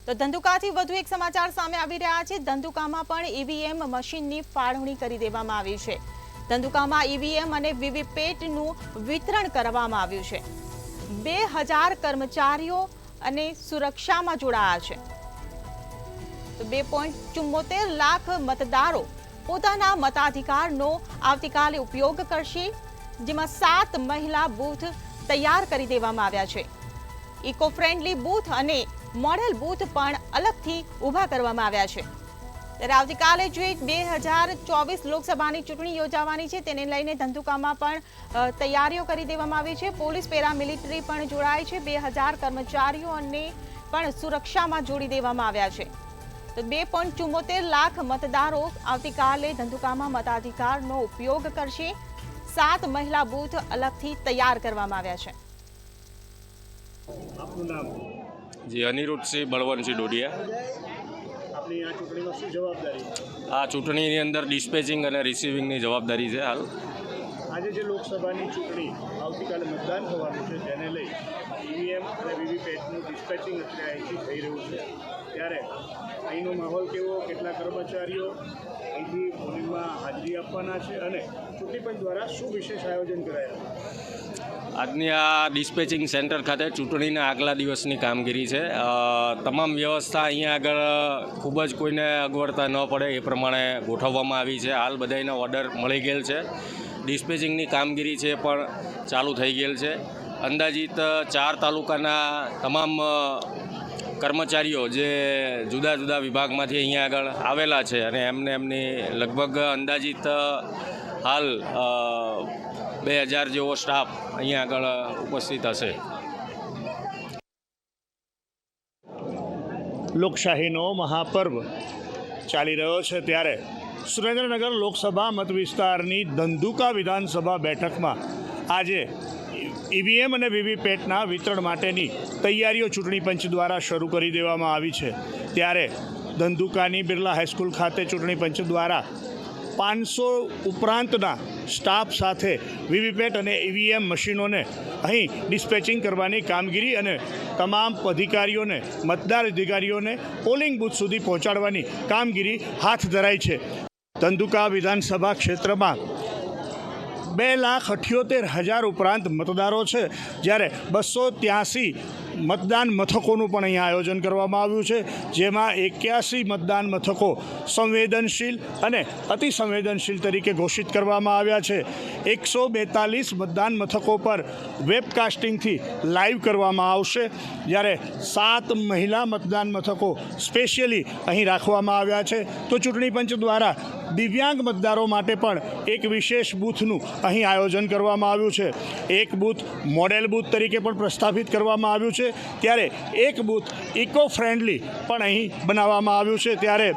તો ધંધુકાથી વધુ એક સમાચાર સામે આવી રહ્યા છે। ધંધુકામાં પણ ઈવીએમ મશીનની ફાળવણી કરી દેવામાં આવી છે। ધંધુકામાં ઈવીએમ અને વીવીપેટનું વિતરણ કરવામાં આવ્યું છે। 2000 કર્મચારીઓ અને સુરક્ષામાં જોડાયા છે। તો 2.74 લાખ મતદારો પોતાના મતાધિકારનો આવતીકાલે ઉપયોગ કરશે, જેમાં 7 મહિલા બૂથ તૈયાર કરી દેવામાં આવ્યા છે। ઇકો ફ્રેન્ડલી બૂથ અને મોડેલ બૂથ પણ અલગથી ઊભા કરવામાં આવ્યા છે। ત્યારે આવતીકાલે જે 2024 લોકસભાની ચૂંટણી યોજાવાની છે તેને લઈને ધંધુકામાં પણ તૈયારીઓ કરી દેવામાં આવી છે। પોલીસ પેરામિલિટરી પણ જોડાય છે। 2000 કર્મચારીઓને પણ સુરક્ષામાં જોડી દેવામાં આવ્યા છે। તો 2.74 લાખ મતદારો આવતીકાલે ધંધુકામાં મતાધિકારનો ઉપયોગ કરશે। 7 મહિલા બૂથ અલગથી તૈયાર કરવામાં આવ્યા છે। આપનું નામ? જી, અનિરુદ્ધસિંહ બળવંતસિંહ ડોડિયા। આપની આ ચૂંટણીમાં શું જવાબદારી? આ ચૂંટણીની અંદર ડિસ્પેચિંગ અને રિસીવિંગની જવાબદારી છે હાલ। આજે જે લોકસભાની ચૂંટણી આવતીકાલે મતદાન થવાનું છે તેને લઈ ઈવીએમ અને વીવીપેટનું ડિસ્પેચિંગ અત્યારે અહીંથી થઈ રહ્યું છે, ત્યારે અહીંનો માહોલ કેવો, કેટલા કર્મચારીઓ અહીંથી પોલિંગમાં હાજરી આપવાના છે અને ચૂંટણી પંચ દ્વારા શું વિશેષ આયોજન કરાયેલું? આજની આ ડિસ્પેચિંગ સેન્ટર ખાતે ચૂંટણીના આગલા દિવસની કામગીરી છે। તમામ વ્યવસ્થા અહીંયા આગળ ખૂબ જ કોઈને અગવડતા ન પડે એ પ્રમાણે ગોઠવવામાં આવી છે। હાલ બધાને ઓર્ડર મળી ગયેલ છે। ડિસ્પેચિંગની કામગીરી છે પણ ચાલુ થઈ ગયેલ છે। અંદાજિત 4 તાલુકાના તમામ કર્મચારીઓ જે જુદા જુદા વિભાગમાંથી અહીંયા આગળ આવેલા છે અને એમની લગભગ અંદાજિત હાલ 2000 જેવો સ્ટાફ અહીંયા આગળ ઉપસ્થિત હશે। લોકશાહીનો મહાપર્વ ચાલી રહ્યો છે ત્યારે સુરેન્દ્રનગર લોકસભા મત વિસ્તારની ધંધુકા વિધાનસભા બેઠકમાં આજે ઈવીએમ અને વીવીપેટના વિતરણ માટેની તૈયારીઓ ચૂંટણી પંચ દ્વારા શરૂ કરી દેવામાં આવી છે। ત્યારે ધંધુકાની બિરલા હાઈસ્કૂલ ખાતે ચૂંટણી પંચ દ્વારા 500 ઉપરાંતના સ્ટાફ સાથે વીવીપેટ અને ઈવીએમ મશીનોને અહીં ડિસ્પેચિંગ કરવાની કામગીરી અને તમામ અધિકારીઓને મતદાર અધિકારીઓને પોલિંગ બૂથ સુધી પહોંચાડવાની કામગીરી હાથ ધરાઈ છે। ધંધુકા વિધાનસભા ક્ષેત્રમાં 2,78,000 ઉપરાંત મતદારો છે, જ્યારે 283 મતદાન મથકોનું પણ અહીંયા આયોજન કરવામાં આવ્યું છે, જેમાં 81 મતદાન મથકો સંવેદનશીલ અને અતિ સંવેદનશીલ તરીકે ઘોષિત કરવામાં આવ્યા છે। 142 મતદાન મથકો પર વેબકાસ્ટિંગથી લાઈવ કરવામાં આવશે, જ્યારે 7 મહિલા મતદાન મથકો સ્પેશિયલી અહીં રાખવામાં આવ્યા છે। તો ચૂંટણી પંચ દ્વારા દિવ્યાંગ મતદારો માટે પણ એક વિશેષ બૂથનું અહીં આયોજન કરવામાં આવ્યું છે। એક બૂથ મોડેલ બૂથ તરીકે પણ પ્રસ્થાપિત કરવામાં આવ્યું છે, ત્યારે એક બૂથ ઇકો ફ્રેન્ડલી પણ અહીં બનાવવામાં આવ્યું છે। ત્યારે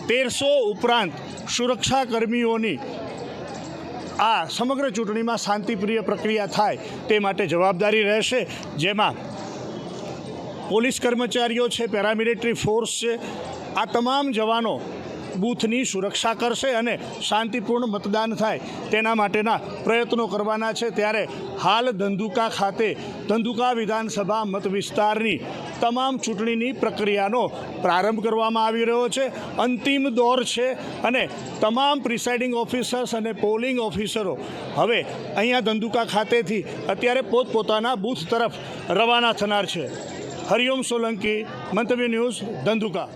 1300 ઉપરાંત સુરક્ષાકર્મીઓની આ સમગ્ર ચૂંટણીમાં શાંતિપ્રિય પ્રક્રિયા થાય તે માટે જવાબદારી રહેશે, જેમાં પોલીસ કર્મચારીઓ છે, પેરામિલિટરી ફોર્સ છે, આ તમામ જવાનો બૂથની સુરક્ષા કરશે અને શાંતિપૂર્ણ મતદાન થાય તેના માટેના પ્રયત્નો કરવાના છે। ત્યારે હાલ ધંધુકા ખાતે ધંધુકા વિધાનસભા મત વિસ્તારની તમામ ચૂંટણીની પ્રક્રિયાનો પ્રારંભ કરવામાં આવી રહ્યો છે। અંતિમ દોર છે અને તમામ પ્રિસાઇડિંગ ઓફિસર્સ અને પોલિંગ ઓફિસરો હવે અહીંયા ધંધુકા ખાતેથી અત્યારે પોતપોતાના બૂથ તરફ રવાના થનાર છે। હરિઓમ સોલંકી, મંતવ્ય ન્યૂઝ, ધંધુકા।